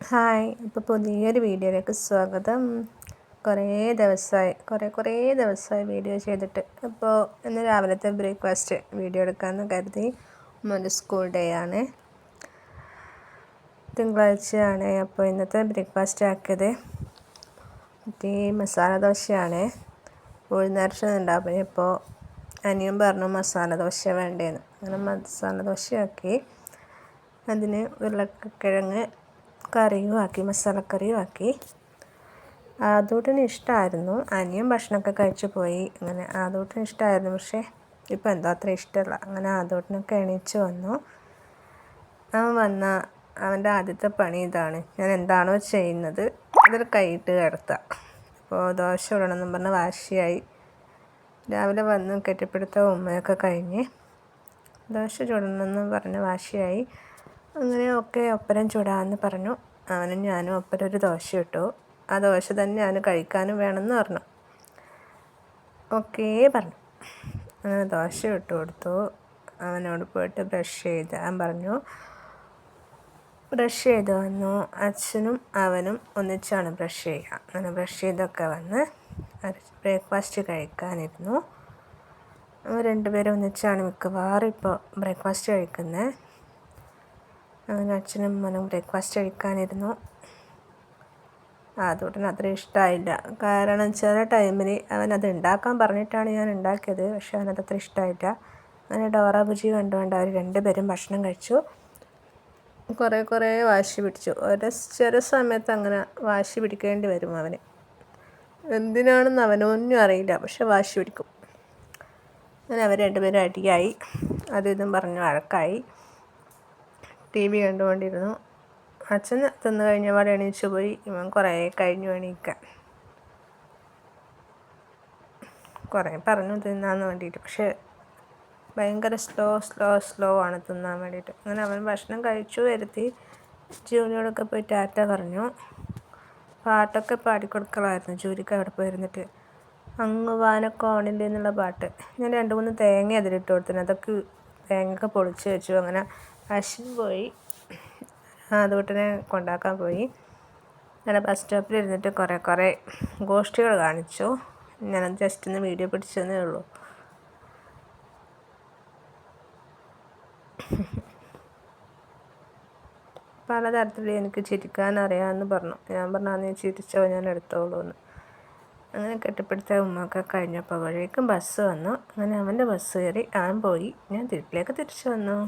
Hi, ഇപ്പോൾ പുതിയൊരു വീഡിയോയിലേക്ക് സ്വാഗതം. കുറേ ദിവസമായി വീഡിയോ ചെയ്തിട്ട്. ഇപ്പോൾ ഇന്ന് രാവിലത്തെ ബ്രേക്ക്ഫാസ്റ്റ് വീഡിയോ എടുക്കാമെന്ന് കരുതി. മോൻ്റെ സ്കൂൾ ഡേ ആണ്, തിങ്കളാഴ്ചയാണ്. അപ്പോൾ ഇന്നത്തെ ബ്രേക്ക്ഫാസ്റ്റ് ആക്കിയത് മസാല ദോശയാണ്. ഉഴുന്നരച്ചതുണ്ടാവും. ഇപ്പോൾ അനിയൻ പറഞ്ഞു മസാല ദോശ വേണ്ടേന്ന്. അങ്ങനെ മസാല ദോശയാക്കി. അതിന് ഉരുളക്കിഴങ്ങ് കറിയും ആക്കി, മസാലക്കറിയും ആക്കി. ആദൂട്ടിന് ഇഷ്ടമായിരുന്നു. അനിയൻ ഭക്ഷണമൊക്കെ കഴിച്ചു പോയി. അങ്ങനെ ആദൂട്ടിന് ഇഷ്ടമായിരുന്നു, പക്ഷേ ഇപ്പം എന്താ അത്ര ഇഷ്ടമല്ല. അങ്ങനെ ആദൂട്ടിനൊക്കെ എണീച്ച് വന്നു. അവൻ്റെ ആദ്യത്തെ പണി ഇതാണ്. ഞാൻ എന്താണോ ചെയ്യുന്നത് അതിൽ കൈയിട്ട് കിടത്തുക. അപ്പോൾ ദോശ ഇടണമെന്നും പറഞ്ഞ് വാശിയായി. രാവിലെ വന്ന് കെട്ടിപ്പിടുത്ത ഉമ്മയൊക്കെ കഴിഞ്ഞ് ദോശ ചുടണമെന്ന് പറഞ്ഞ് വാശിയായി. അങ്ങനെ ഒപ്പരം ചുടാമെന്ന് പറഞ്ഞു. അവനും ഞാനും ഒപ്പരം ഒരു ദോശ ഇട്ടു. ആ ദോശ തന്നെ അവന് കഴിക്കാനും വേണമെന്ന് പറഞ്ഞു. പറഞ്ഞു. അങ്ങനെ ദോശ ഇട്ട് കൊടുത്തു. അവനോട് പോയിട്ട് ബ്രഷ് ചെയ്താൻ പറഞ്ഞു. ബ്രഷ് ചെയ്ത് വന്നു. അച്ഛനും അവനും ഒന്നിച്ചാണ് ബ്രഷ് ചെയ്യുക. അങ്ങനെ ബ്രഷ് ചെയ്തൊക്കെ വന്ന് ബ്രേക്ക്ഫാസ്റ്റ് കഴിക്കാനിരുന്നു. രണ്ടുപേരും ഒന്നിച്ചാണ് മിക്കവാറും ഇപ്പോൾ ബ്രേക്ക്ഫാസ്റ്റ് കഴിക്കുന്നത്. അങ്ങനെ അച്ഛനും അമ്മനും ബ്രേക്ക്ഫാസ്റ്റ് കഴിക്കാനിരുന്നു. അതുകൊണ്ടിന് അത്ര ഇഷ്ടമായില്ല. കാരണം ചില ടൈമിൽ അവനത് ഉണ്ടാക്കാൻ പറഞ്ഞിട്ടാണ് ഞാൻ ഉണ്ടാക്കിയത്, പക്ഷെ അവനതത്ര ഇഷ്ടമായില്ല. അങ്ങനെ ഡോറ ബുജി കണ്ടുകൊണ്ട് അവർ രണ്ടുപേരും ഭക്ഷണം കഴിച്ചു. കുറേ വാശി പിടിച്ചു. ചില സമയത്ത് അങ്ങനെ വാശി പിടിക്കേണ്ടി വരും അവന്. എന്തിനാണെന്ന് അവനൊന്നും അറിയില്ല, പക്ഷെ വാശി പിടിക്കും. അങ്ങനെ അവർ രണ്ടുപേരും അടിയായി. ഇതും പറഞ്ഞ് വഴക്കായി. TV കണ്ടുകൊണ്ടിരുന്നു. അച്ഛൻ തിന്നു കഴിഞ്ഞപാട് എണീച്ചു പോയി. ഇവൻ കുറേ കഴിഞ്ഞു എണീക്കാൻ. കുറേ പറഞ്ഞു തിന്നാൻ വേണ്ടിയിട്ട്, പക്ഷേ ഭയങ്കര സ്ലോ ആണ് തിന്നാൻ വേണ്ടിയിട്ട്. അങ്ങനെ അവൻ ഭക്ഷണം കഴിച്ചു വരുത്തി. ജൂലിയോടൊക്കെ പോയി ടാറ്റ പറഞ്ഞു. പാട്ടൊക്കെ പാടിക്കൊടുക്കലായിരുന്നു ജൂലിക്ക് അവിടെ പോയിരുന്നിട്ട്. അങ്ങ് വാനക്കോണിൽ എന്നുള്ള പാട്ട്. ഞാൻ 2-3 തേങ്ങ അതിലിട്ട് കൊടുത്തിന്. അതൊക്കെ തേങ്ങയൊക്കെ പൊളിച്ച് വെച്ചു. അങ്ങനെ അശ്വിൻ പോയി, ആദൂട്ടിനെ കൊണ്ടാക്കാൻ പോയി. അങ്ങനെ ബസ് സ്റ്റോപ്പിൽ ഇരുന്നിട്ട് കുറേ ഗോഷ്ഠികൾ കാണിച്ചു. ഞാനത് ജസ്റ്റ് ഒന്ന് വീഡിയോ പിടിച്ചതേ ഉള്ളൂ. പലതരത്തിൽ എനിക്ക് ചിരിക്കാൻ അറിയാമെന്ന് പറഞ്ഞു. ഞാൻ പറഞ്ഞു നീ ചിരിച്ചോ, ഞാൻ എടുത്തോളൂ എന്ന്. അങ്ങനെ കെട്ടിപ്പിടുത്ത ഉമ്മയൊക്കെ കഴിഞ്ഞപ്പോഴേക്കും ബസ് വന്നു. അങ്ങനെ അവൻ്റെ ബസ് കയറി അവൻ പോയി. ഞാൻ വീട്ടിലേക്ക് തിരിച്ചു വന്നു.